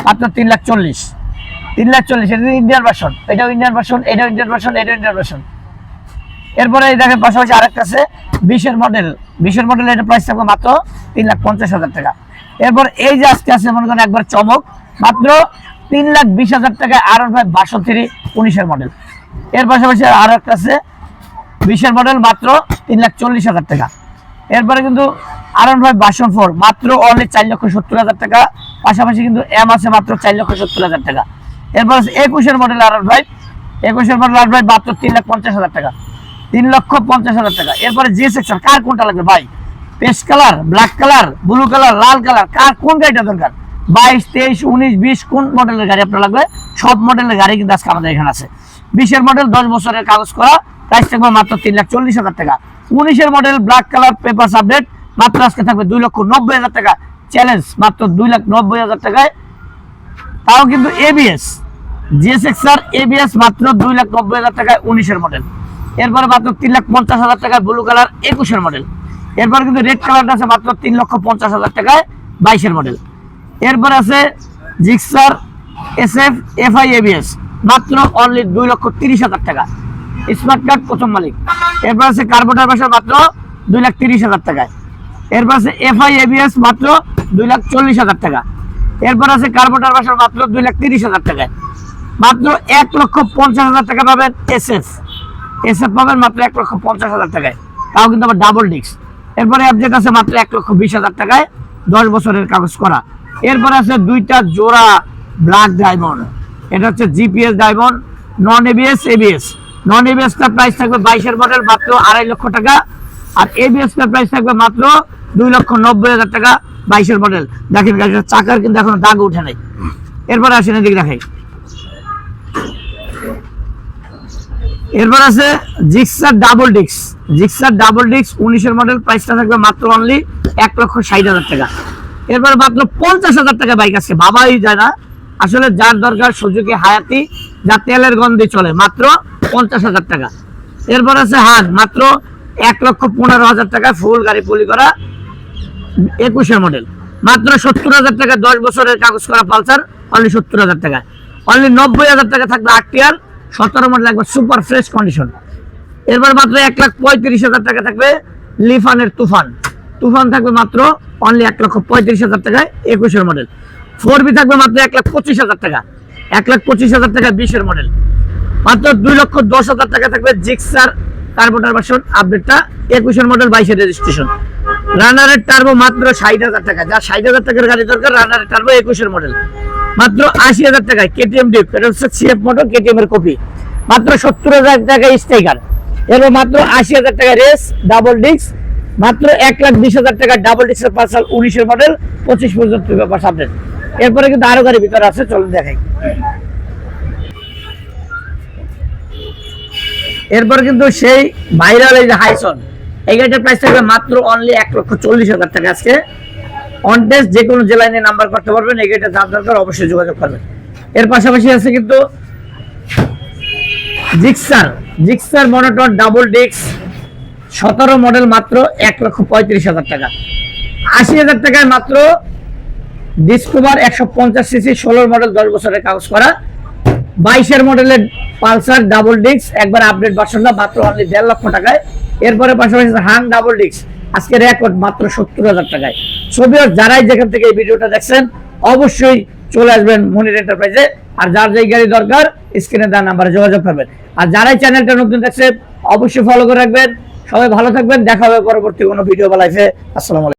মাত্র 3,40,000, 3,40,000। এটা Indian version, এটাও ইন্ডিয়ান ভার্সন, এটাও ইন্ডিয়ান ভার্সন, এটাও ইন্ডিয়ান ভার্সন। এরপরে দেখেন পাশাপাশি আরেকটা আছে 20-এর মডেল, 20-এর মডেল, এটা প্রাইস থাকবে মাত্র 3,50,000 টাকা। এরপর এই যে আজকে আছে মনে করেন একবার চমক, মাত্র 3,20,000 টাকায় R1 5 ভার্সন 3 19-এর মডেল। এর পাশাপাশি আরো একটা আছে 20-এর মডেল, মাত্র 3,40,000 টাকা। এরপরে কিন্তু R1 5 ভার্সন 4 মাত্র অনলি 4,70,000 টাকা। পাশাপাশি কিন্তু M আছে মাত্র 4,70,000 টাকা। এরপর 21-এর মডেল R1 5, 21-এর মডেল R1 5 মাত্র 3,50,000 টাকা, 3,50,000 টাকা। এরপরে জি সেকশন, কার কোনটা লাগবে ভাই? Paste colour, black colour, blue colour, লাল কালার, কার কোন গাড়িটা দরকার? 22, 23, 19, 20 কোন মডেলের গাড়ি আপনার লাগবে? সব মডেলের গাড়ি কিন্তু আজকে আমাদের এখানে আছে। 20-এর মডেল 10 বছরের কাগজ করা, প্রাইস থাকবে মাত্র 3,40,000 টাকা। 19-এর model black colour papers update, মাত্র আজকে থাকবে 2,90,000 টাকা। চ্যালেঞ্জ মাত্র 2,90,000 টাকায়, তাও কিন্তু এবিএস, জিএসএক্সআর এবিএস মাত্র 2,90,000 টাকায় 19-এর মডেল। এরপরে মাত্র 3,50,000 টাকায় ব্লু কালার 21-এর মডেল। এরপরে কিন্তু রেড কালারটা আছে মাত্র 3,50,000 টাকায় 22-এর মডেল। এরপরে আছে জিক্সার এসএফ এফআই এবিএস মাত্র অনলি 2,30,000 টাকা, স্মার্ট কার্ড প্রথম মালিক। এরপর আছে কার্বোটার ভাষা মাত্র 2,30,000 টাকায়। এরপর আছে এফআই এবিএস মাত্র 2,40,000 টাকা। এরপর আছে কার্বোটার ভাষা মাত্র 2,30,000 টাকায়। মাত্র 1,50,000 টাকা পাবেন এসএফ, এসএফ পাবেন মাত্র 1,50,000 টাকায়, তাও কিন্তু আবার ডাবল ডিস্ক। এরপরে অ্যাবজেক্ট আছে মাত্র 1,20,000 টাকায় 10 বছরের কাগজ করা। এরপরে আছে দুইটা জোড়া ব্ল্যাক ডায়মন্ড, এটা হচ্ছে GPS diamond, non ABS ABS. Non এবিএসটার প্রাইস থাকবে 22-এর মডেল মাত্র 2.5 লক্ষ টাকা, আর এবিএসটার প্রাইস থাকবে মাত্র 2,90,000 টাকা 22-এর মডেল। দেখেন গাড়িটার চাকার কিন্তু এখনো দাগ উঠে নাই। এরপরে আসেন এদিকে দেখাই। এরপর আছে Gixxer double disc, Gixxer double disc 19-এর মডেল, প্রাইসটা থাকবে মাত্র অনলি 1,60,000 টাকা। এরপর মাত্র 50,000 টাকা বাইক আছে, ভাবাই যায় না আসলে, যার দরকার সুজুকি হায়াতি, যা তেলের গন্ধে চলে, মাত্র 50,000 টাকা। এরপর আছে হান মাত্র 1,15,000 টাকা, ফুল গাড়ি পলি করা 21-এর মডেল, মাত্র 70,000 টাকা 10 বছরের কাগজ করা পালসার, অনলি 70,000 টাকা। অনলি 90,000 টাকা থাকবে আরটিআর 17 মডেল, একবার সুপার ফ্রেশ কন্ডিশন। এরপর মাত্র 1,35,000 টাকা থাকবে লিফানের তুফান, তুফান থাকবে মাত্র অনলি 1,35,000 টাকায় 21-এর মডেল। 4বি থাকবে মাত্র 1,25,000 টাকা, 1,25,000 টাকা 20-এর মডেল। মাত্র 2,10,000 টাকা থাকবে জিক্সার কার্বোটার ভার্সন আপডেটটা 21-এর মডেল, 22-এর রেজিস্ট্রেশন। রানারের টার্বো মাত্র 60,000 টাকা, যা 60,000 টাকার গাড়ি দরকার, রানারের টার্বো 21-এর মডেল মাত্র 80,000 টাকায়। কেটিএম ডিপ, এটা হচ্ছে সিএফ মোটর কেটিএম এর কপি, মাত্র 70,000 টাকায় স্ট্রাইকার। এরপর মাত্র 80,000 টাকা রেস ডাবল ডিস্ক, মাত্র 1,20,000 টাকা ডাবল ডিস্কের পালসার 19-এর মডেল, 25 পর্যন্ত পেপারস আপডেট। এরপরে কিন্তু আরো গাড়ি ভিতরে আছে, চলুন দেখাই। এরপর কিন্তু সেই ভাইরাল এই যে হাইসন, এই গাড়িটার প্রাইস থাকবে মাত্র অনলি 1,40,000 টাকা। আজকে অন টেস্ট যে কোনো জেলায় নিয়ে নাম্বার করতে পারবেন, এই গাড়িটা যার দরকার অবশ্যই যোগাযোগ করবেন। এর পাশাপাশি আছে কিন্তু Gixxer, Gixxer monotone double disc 17 model, মাত্র 1,35,000 টাকা। 80,000 টাকায় মাত্র ডিসকভার 150 সিসি 16 মডেল, 10 বছরের কাগজ করা 22-এর মডেলের পালসার ডাবল ডিস্ক, একবার আপডেট ভার্সনটা, মাত্র অনলি 1.5 লক্ষ টাকায়। এরপরে পাশাপাশি হাং ডাবল ডিস্ক আজকে রেকর্ড মাত্র 70,000 টাকায়। ছবি যারাই যেখান থেকে এই ভিডিওটা দেখছেন অবশ্যই চলে আসবেন মনির এন্টারপ্রাইজে, আর যার যেই গাড়ি দরকার স্ক্রিনে দেওয়া নাম্বারে যোগাযোগ করবেন। আর যারাই চ্যানেলটা নতুন দেখছেন অবশ্যই ফলো করে রাখবেন। সবাই ভালো থাকবেন, দেখা হবে পরবর্তী কোনো ভিডিও বা লাইভে। আসসালামু আলাইকুম।